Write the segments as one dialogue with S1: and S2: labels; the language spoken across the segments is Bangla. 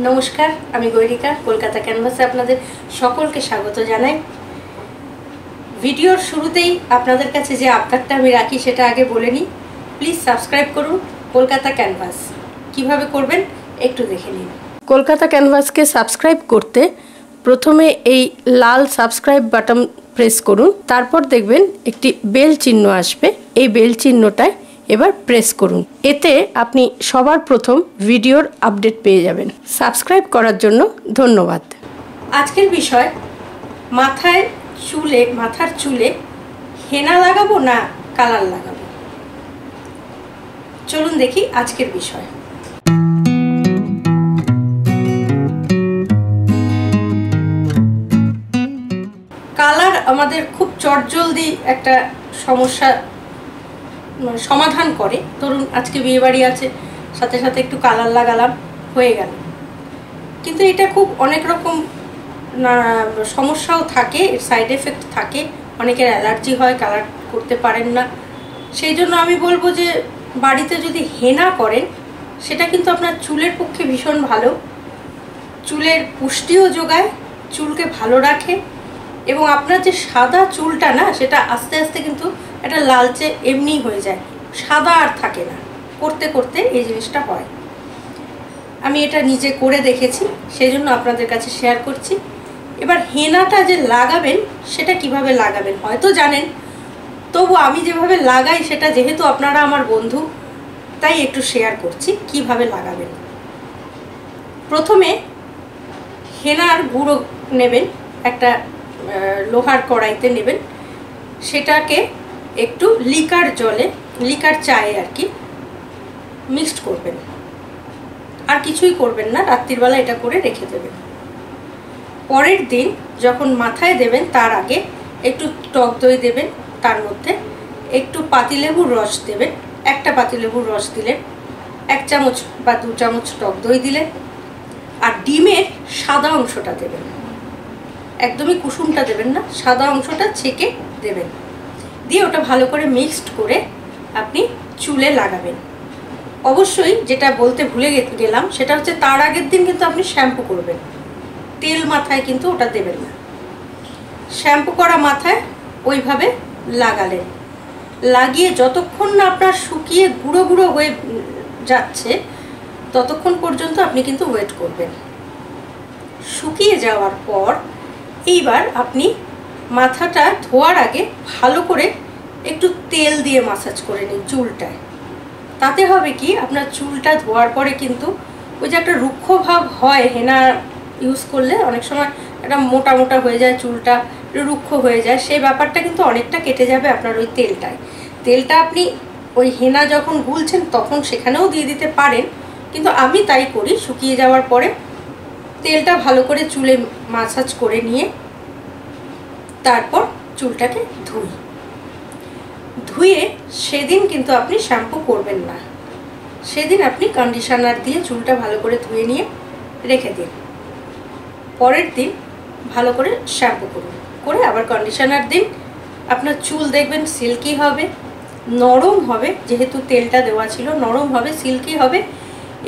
S1: নমস্কার, আমি গৈরিকা। কলকাতা ক্যানভাসে আপনাদের সকলকে স্বাগত জানাই। ভিডিওর শুরুতেই আপনাদের কাছে যে আবদারটা আমি রাখি সেটা আগে বলে নিই। প্লিজ সাবস্ক্রাইব করুন কলকাতা ক্যানভাস। কিভাবে করবেন একটু দেখে নিন। কলকাতা ক্যানভাসকে সাবস্ক্রাইব করতে প্রথমে এই লাল সাবস্ক্রাইব বাটন প্রেস করুন, তারপর দেখবেন একটি বেল চিহ্ন আসবে। এই বেল চিহ্নটায় এবার প্রেস করুন। এতে আপনি সবার প্রথম ভিডিওর আপডেট পেয়ে যাবেন। সাবস্ক্রাইব করার জন্য ধন্যবাদ। আজকের বিষয় মাথার চুলে হেনা লাগাবো না কালার লাগাবো। চলুন দেখি আজকের বিষয়। কালার আমাদের খুব চটজলদি একটা সমস্যা সমাধান করে। ধরুন আজকে বিয়ে বাড়ি আছে, সাথে সাথে একটু কালার লাগালাম, হয়ে গেল। কিন্তু এটা খুব অনেক রকম সমস্যাও থাকে, সাইড এফেক্ট থাকে। অনেকের অ্যালার্জি হয়, কালার করতে পারেন না। সেই জন্য আমি বলবো যে বাড়িতে যদি হেনা করেন সেটা কিন্তু আপনার চুলের পক্ষে ভীষণ ভালো। চুলের পুষ্টিও যোগায়, চুলকে ভালো রাখে, এবং আপনার যে সাদা চুলটা না, সেটা আস্তে আস্তে কিন্তু একটা লালচে এমনি হয়ে যায়, সাদা আর থাকে না। করতে করতে এই জিনিসটা হয়। আমি এটা নিজে করে দেখেছি, সেই জন্য আপনাদের কাছে শেয়ার করছি। এবার হেনাটা যে লাগাবেন সেটা কিভাবে লাগাবেন হয়তো জানেন, তবু আমি যেভাবে লাগাই সেটা, যেহেতু আপনারা আমার বন্ধু, তাই একটু শেয়ার করছি কিভাবে লাগাবেন। প্রথমে হেনার গুঁড়ো নেবেন, একটা লোহার কড়াইতে নেবেন। সেটাকে একটু লিকার চায়ে আর কি মিক্সড করবেন। আর কিছুই করবেন না, রাত্রিবেলা এটা করে রেখে দেবেন। পরের দিন যখন মাথায় দেবেন তার আগে একটু টক দই দেবেন, তার মধ্যে একটু পাতিলেবুর রস দেবেন। একটা পাতিলেবুর রস দিলেন, 1 চামচ বা 2 চামচ টক দই দিলেন, আর ডিমের সাদা অংশটা দেবেন। একদমই কুসুমটা দেবেন না, সাদা অংশটা ছেঁকে দেবেন। দিয়ে ওটা ভালো করে মিক্সড করে আপনি চুলে লাগাবেন। অবশ্যই যেটা বলতে ভুলে গেলাম সেটা হচ্ছে, তার আগের দিন কিন্তু আপনি শ্যাম্পু করবেন। তেল মাথায় কিন্তু ওটা দেবেন না। শ্যাম্পু করা মাথায় ওইভাবে লাগালেন। লাগিয়ে যতক্ষণ না আপনার শুকিয়ে গুঁড়ো গুঁড়ো হয়ে যাচ্ছে ততক্ষণ পর্যন্ত আপনি কিন্তু ওয়েট করবেন। শুকিয়ে যাওয়ার পর এইবার আপনি মাথাটা ধোয়ার আগে ভালো করে একটু তেল দিয়ে মাসাজ করে নিন চুলটায়। তাতে হবে কি, আপনার চুলটা ধোয়ার পরে কিন্তু ওই যে একটা রুক্ষ ভাব হয়, হেনা ইউজ করলে অনেক সময় একটা মোটা মোটা হয়ে যায়, চুলটা রুক্ষ হয়ে যায়, সেই ব্যাপারটা কিন্তু অনেকটা কেটে যাবে আপনার ওই তেলটায়। তেলটা আপনি ওই হেনা যখন গুলছেন তখন সেখানেও দিয়ে দিতে পারেন, কিন্তু আমি তাই করি। শুকিয়ে যাওয়ার পরে তেলটা ভালো করে চুলে মাসাজ করে নিয়ে তারপর চুলটাকে ধুয়ে সেদিন কিন্তু আপনি শ্যাম্পু করবেন না। সেদিন আপনি কন্ডিশনার দিয়ে চুলটা ভালো করে ধুয়ে নিয়ে রেখে দিন। পরের দিন ভালো করে শ্যাম্পু করে আবার কন্ডিশনার দিন। আপনার চুল দেখবেন সিল্কি হবে, নরম হবে, যেহেতু তেলটা দেওয়া ছিল নরম হবে, সিল্কি হবে,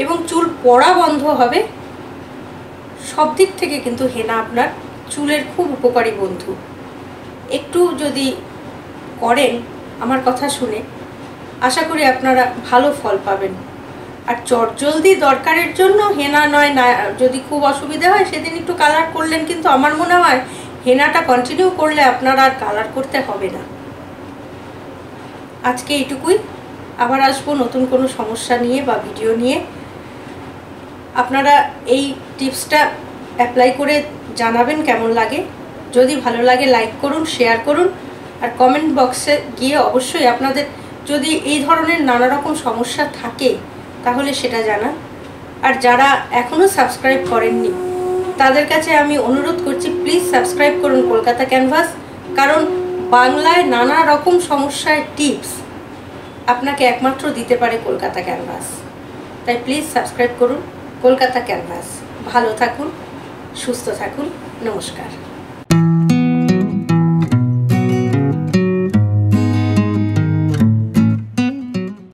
S1: এবং চুল পড়া বন্ধ হবে। সব দিক থেকে কিন্তু হেনা আপনার চুলের খুব উপকারী বন্ধু। একটু যদি করেন আমার কথা শুনে, আশা করি আপনারা ভালো ফল পাবেন। আর চটজলদি দরকারের জন্য হেনা নয় না, যদি খুব অসুবিধা হয় সেদিন একটু কালার করলেন, কিন্তু আমার মনে হয় হেনাটা কন্টিনিউ করলে আপনার আর কালার করতে হবে না। আজকে এইটুকুই। আবার আসবো নতুন কোনো সমস্যা নিয়ে বা ভিডিও নিয়ে। আপনারা এই টিপসটা অ্যাপ্লাই করে জানাবেন কেমন লাগে। যদি ভালো লাগে লাইক করুন, শেয়ার করুন, আর কমেন্ট বক্সে গিয়ে অবশ্যই আপনাদের যদি এই ধরনের নানা রকম সমস্যা থাকে তাহলে সেটা জানান। আর যারা এখনও সাবস্ক্রাইব করেননি তাদের কাছে আমি অনুরোধ করছি, প্লিজ সাবস্ক্রাইব করুন কলকাতা ক্যানভাস। কারণ বাংলায় নানা রকম সমস্যার টিপস আপনাকে একমাত্র দিতে পারে কলকাতা ক্যানভাস। তাই প্লিজ সাবস্ক্রাইব করুন কলকাতা ক্যানভাস। ভালো থাকুন, সুস্থ থাকুন। নমস্কার।